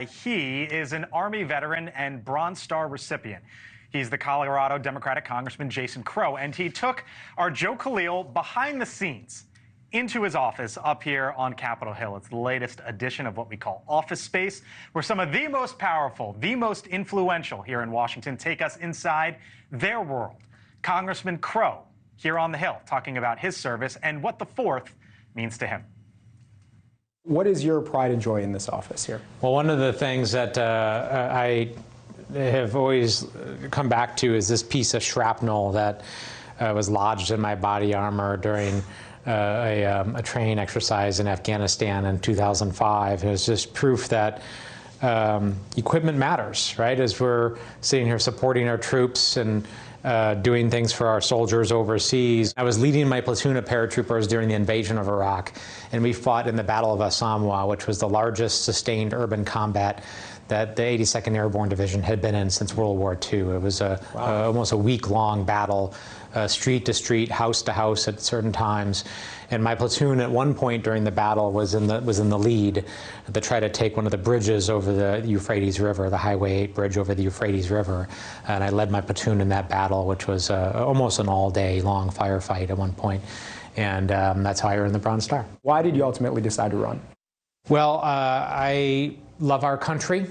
He is an Army veteran and Bronze Star recipient. He's the Colorado Democratic Congressman Jason Crow, and he took our Joe Khalil behind the scenes into his office up here on Capitol Hill. It's the latest edition of what we call Office Space, where some of the most powerful, the most influential here in Washington take us inside their world. Congressman Crow here on the Hill talking about his service and what the 4th means to him. What is your pride and joy in this office here? Well, one of the things that I have always come back to is this piece of shrapnel that was lodged in my body armor during a training exercise in Afghanistan in 2005. It was just proof that equipment matters, right? As we're sitting here supporting our troops and doing things for our soldiers overseas. I was leading my platoon of paratroopers during the invasion of Iraq, and we fought in the Battle of Asamoah, which was the largest sustained urban combat that the 82nd Airborne Division had been in since World War II. It was almost a week-long battle, street to street, house to house at certain times. And my platoon at one point during the battle was in the lead to try to take one of the bridges over the Euphrates River, the Highway 8 bridge over the Euphrates River. And I led my platoon in that battle, which was almost an all-day long firefight at one point. And that's how I earned the Bronze Star. Why did you ultimately decide to run? Well, I love our country.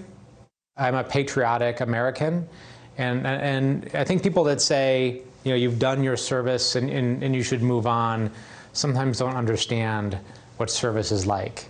I'm a patriotic American. And I think people that say, you know, you've done your service and you should move on, sometimes don't understand what service is like.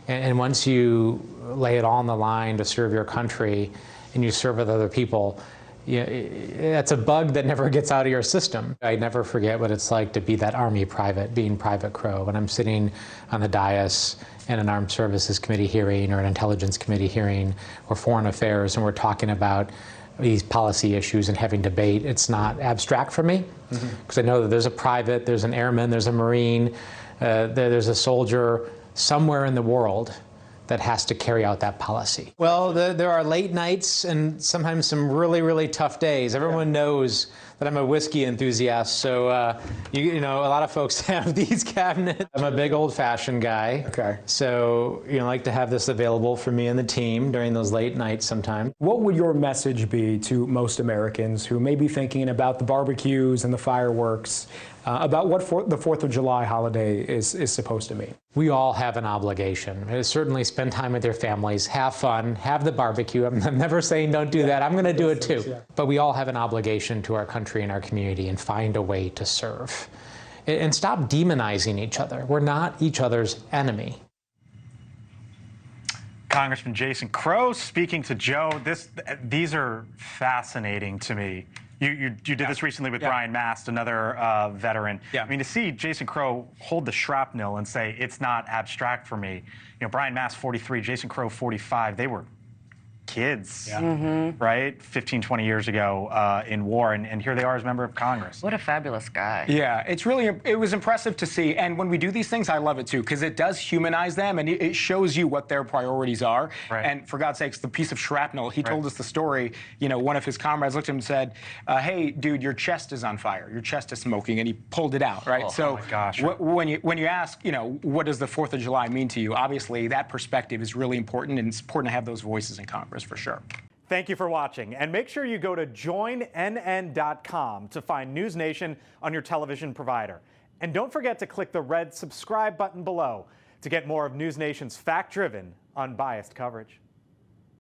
And once you lay it all on the line to serve your country and you serve with other people, that's a bug that never gets out of your system. I never forget what it's like to be that Army private, being Private Crow. When I'm sitting on the dais in an Armed Services Committee hearing or an Intelligence Committee hearing or Foreign Affairs, and we're talking about these policy issues and having debate, it's not abstract for me, because I know that there's a private, there's an airman, there's a Marine, there's a soldier somewhere in the world that has to carry out that policy. Well, there are late nights and sometimes some really, really tough days. Everyone knows that I'm a whiskey enthusiast, so you know, a lot of folks have these cabinets. I'm a big old-fashioned guy, so I like to have this available for me and the team during those late nights sometimes. What would your message be to most Americans who may be thinking about the barbecues and the fireworks, about what the 4th of July holiday is supposed to mean? We all have an obligation. Certainly spend time with your families, have fun, have the barbecue. I'm never saying don't do that. I'm going to do it too. But we all have an obligation to our country and our community, and find a way to serve. And stop demonizing each other. We're not each other's enemy. Congressman Jason Crow speaking to Joe. These are fascinating to me. You did this recently with Brian Mast, another veteran. I mean, to see Jason Crow hold the shrapnel and say it's not abstract for me. You know, Brian Mast, 43, Jason Crow, 45. They were kids, right? 15, 20 years ago in war, and here they are as member of Congress. What a fabulous guy. Yeah, it was impressive to see, and when we do these things, I love it too, because it does humanize them, and it shows you what their priorities are. And for God's sakes, the piece of shrapnel, he told us the story, you know, one of his comrades looked at him and said, hey, dude, your chest is on fire, your chest is smoking, and he pulled it out, right? Oh my gosh. When you ask, you know, what does the 4th of July mean to you, obviously that perspective is really important, and it's important to have those voices in Congress. For sure. Thank you for watching, and make sure you go to joinnn.com to find NewsNation on your television provider. And don't forget to click the red subscribe button below to get more of NewsNation's fact-driven, unbiased coverage.